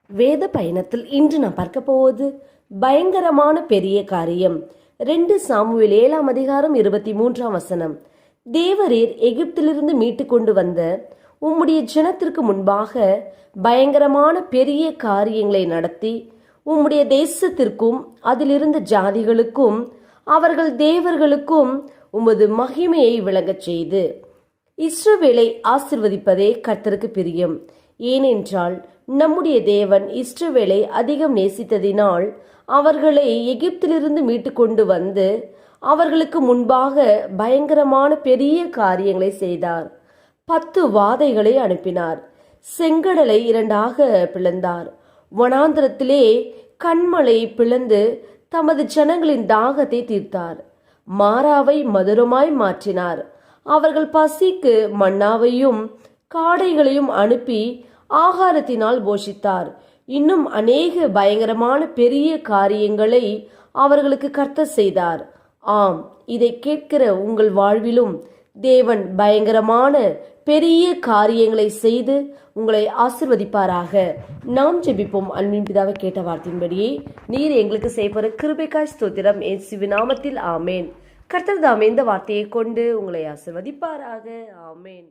வேத பயணத்தில் இன்று நாம் பார்க்க போவது பயங்கரமான பெரிய காரியம். 2 சாமுவேல் 7ஆம் அதிகாரம் 23ஆம் வசனம். தேவரீர் எகிப்திலிருந்து மீட்டு கொண்டு வந்த உம்முடைய ஜனத்திற்கு முன்பாக பயங்கரமான பெரிய காரியங்களை நடத்தி உம்முடைய தேசத்திற்கும் அதிலிருந்த ஜாதிகளுக்கும் அவர்கள் தேவர்களுக்கும் உமது மகிமையை விளங்கச் செய்து இஸ்ரவேலை ஆசிர்வதிப்பதே கர்த்தருக்கு பிரியம். ஏனென்றால் நம்முடைய தேவன் இஸ்ரவேலை அதிகம் நேசித்ததினால் அவர்களை எகிப்திலிருந்து மீட்டு கொண்டு வந்து அவர்களுக்கு முன்பாக பயங்கரமான பெரிய காரியங்களை செய்தார். 10 வாதைகளை அனுப்பினார். செங்கடலை 2ஆக பிளந்தார். வனாந்திரத்திலே கண்மலை பிளந்து தமது ஜனங்களின் தாகத்தை தீர்த்தார். மாறாவை மதுரமாய் மாற்றினார். அவர்கள் பசிக்கு மன்னாவையும் காடைகளையும் அனுப்பி ஆகாரத்தினால் போஷித்தார். இன்னும் அநேக பயங்கரமான பெரிய காரியங்களை அவர்களுக்கு கர்த்தர் செய்தார். ஆம், இதை கேட்கிற உங்கள் வாழ்விலும் தேவன் பயங்கரமான பெரிய காரியங்களை செய்து உங்களை ஆசிர்வதிப்பாராக. நாம் ஜெபிப்போம். அன்பின் பிதாவை கேட்ட வார்த்தையின்படியே நீர் எங்களுக்கு செய்யப்போற கிருபைக்காய் ஸ்தோத்திரம். இயேசுவின் நாமத்தில் ஆமேன். கர்த்தர் தாமே இந்த வார்த்தையை கொண்டு உங்களை ஆசிர்வதிப்பாராக. ஆமேன்.